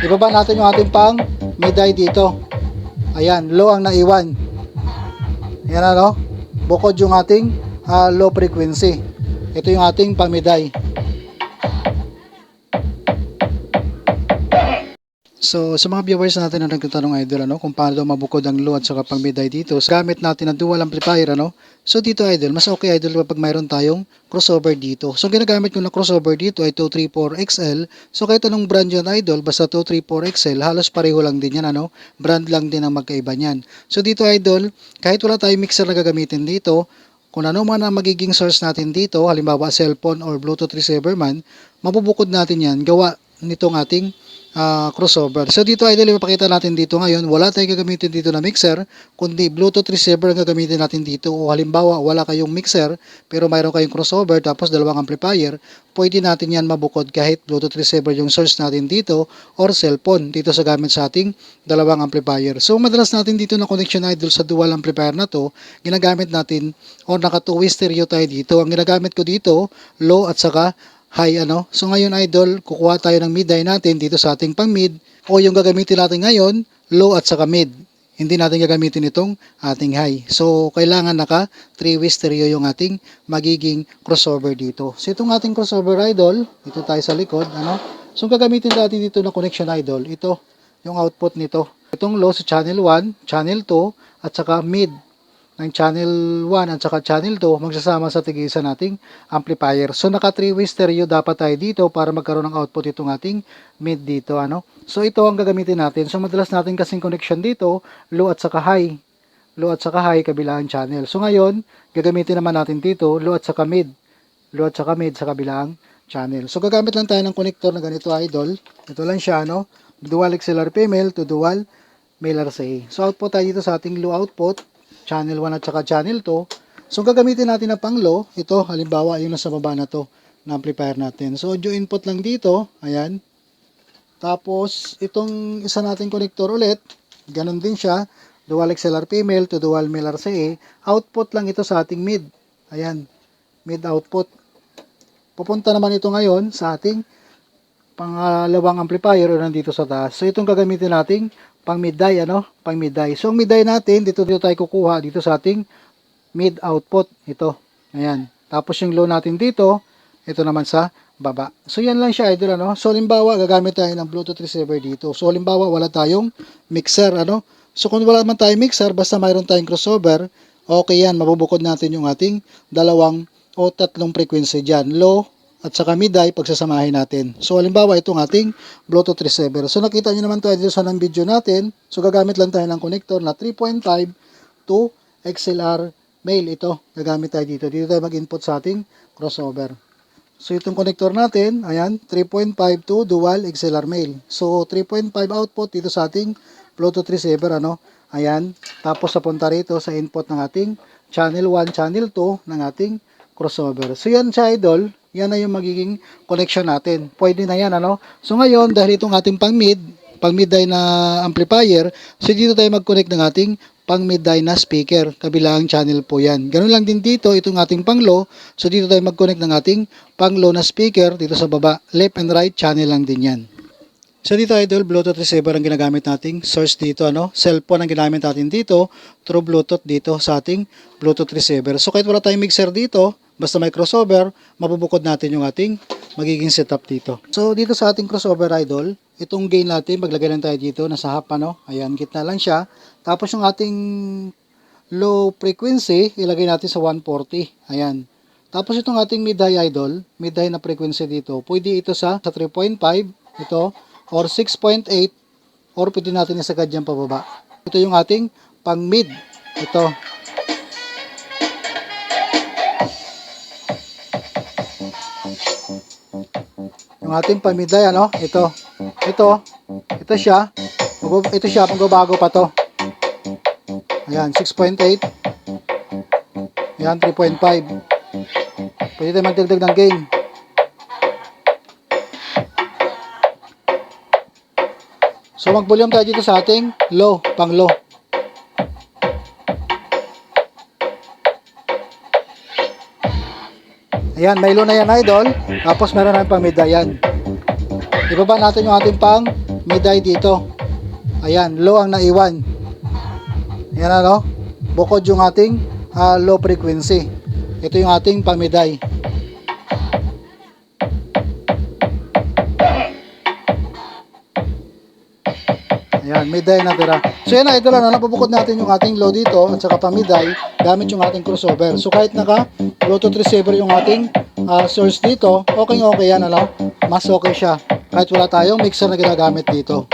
Ibaba natin yung ating pang mid-high dito. Ayan, low ang naiwan. Ayan ano, bukod yung ating low frequency. Ito yung ating pang mid-high. So, sa mga viewers natin na nagtatanong idol, ano, kung paano daw mabukod ang low at saka pang mid-high dito, so, gamit natin ang dual amplifier, ano. So, dito idol, mas okay idol kapag mayroon tayong crossover dito. So, ginagamit ko na crossover dito ay 234XL. So, kahit anong brand yan idol, basta 234XL, halos pareho lang din yan, ano. Brand lang din ang magkaiba niyan. So, dito idol, kahit wala tayong mixer na gagamitin dito, kung ano man ang magiging source natin dito, halimbawa cellphone or Bluetooth receiver man, mabubukod natin yan gawa nitong ating crossover. So dito idol, ipapakita natin dito ngayon, wala tayong gagamitin dito na mixer, kundi Bluetooth receiver ang gagamitin natin dito. O halimbawa, wala kayong mixer, pero mayroon kayong crossover, tapos dalawang amplifier, pwede natin yan mabukod kahit Bluetooth receiver yung source natin dito, or cellphone, dito sa gamit sa ating dalawang amplifier. So madalas natin dito na connection idol sa dual amplifier na to, ginagamit natin, or naka two-way stereo tayo dito. Ang ginagamit ko dito, low at saka high ano. So ngayon idol, kukuha tayo ng mid-high natin dito sa ating pang mid, o yung gagamitin natin ngayon, low at saka mid. Hindi natin gagamitin itong ating high. So kailangan naka 3-way stereo yung ating magiging crossover dito. So itong ating crossover idol, ito tayo sa likod, ano. So gagamitin natin dito na connection idol, ito yung output nito. Itong low sa channel 1, channel 2 at saka mid ng channel 1 at saka channel 2 magsasama sa tigisa nating amplifier. So naka 3-way stereo dapat tayo dito para magkaroon ng output itong ating mid dito, ano. So ito ang gagamitin natin. So madalas natin kasing connection dito, low at saka high. Low at saka high kabilang channel. So ngayon, gagamitin naman natin dito low at saka mid. Low at saka mid sa kabilang channel. So gagamit lang tayo ng connector na ganito idol. Ito lang siya, no. Dual XLR female to dual male RCA. So output tayo dito sa ating low output, channel 1 at saka channel 2. So gagamitin natin na pang low, ito halimbawa yung nasa baba na to, na amplifier natin. So audio input lang dito, ayan. Tapos itong isa nating connector ulit, ganun din siya, dual XLR female to dual male RCA. Output lang ito sa ating mid. Ayan, mid output. Pupunta naman ito ngayon sa ating pangalawang amplifier o nandito sa taas. So itong gagamitin nating pang mid-high, ano? Pang mid-high. So ang mid-high natin, dito tayo kukuha dito sa ating mid output. Ito. Ayan. Tapos yung low natin dito, ito naman sa baba. So yan lang siya idol, ano? So halimbawa, gagamit tayo ng Bluetooth receiver dito. So halimbawa, wala tayong mixer, ano? So kung wala man tayong mixer, basta mayroon tayong crossover, okay yan, mabubukod natin yung ating dalawang o tatlong frequency dyan. Low at saka mid-high pagsasamahin natin. So halimbawa itong ating Bluetooth receiver. So nakita niyo naman tayo dito sa ng video natin. So gagamit lang tayo ng connector na 3.5 to XLR male. Ito, gagamit tayo dito. Dito tayo mag-input sa ating crossover. So itong connector natin, ayan, 3.5 to dual XLR male. So 3.5 output dito sa ating Bluetooth receiver, ano. Ayan, tapos napunta rito sa input ng ating channel 1, channel 2 ng ating crossover. So yan siya idol. Yan na yung magiging connection natin. Pwede na yan, ano. So ngayon, dahil itong ating pang mid-high na amplifier, so dito tayo mag-connect ng ating pang mid-high na speaker. Kabilang channel po yan. Ganun lang din dito, itong ating pang low. So dito tayo mag-connect ng ating pang low na speaker dito sa baba. Left and right channel lang din yan. So dito idol, Bluetooth receiver ang ginagamit nating source dito, ano. Cellphone ang ginamit natin dito, through Bluetooth dito sa ating Bluetooth receiver. So kahit wala tayong mixer dito, basta may crossover, mabubukod natin yung ating magiging setup dito. So dito sa ating crossover idol, itong gain natin, maglagay lang tayo dito, nasa half, ano. Ayan, gitna lang siya. Tapos yung ating low frequency, ilagay natin sa 140. Ayan. Tapos itong ating mid-high idol, mid-high na frequency dito, pwede ito sa 3.5, ito, or 6.8, or pwede natin isagad dyan pababa. Ito yung ating pang mid. Ito. Yung ating pang mid-high, ano? Ito. Ito siya. Ito siya, magbabago pa to. Ayan, 6.8. Ayan, 3.5. Pwede tayo magdagdag ng gain. So mag-volume tayo dito sa ating low, pang low. Ayan, may low na yan idol. Tapos meron na pang mid yan. Ibaba natin yung ating pang mid-high dito. Ayan, low ang naiwan. Ayan ano, bukod yung ating low frequency. Ito yung ating pamiday. Ayan, mid-high na tira. So yan na, idol, ano, napabukod natin yung ating low dito at saka pamiday gamit yung ating crossover. So kahit naka Bluetooth receiver yung ating source dito, okay yan, ano, mas okay siya. Kahit wala tayong mixer na ginagamit dito.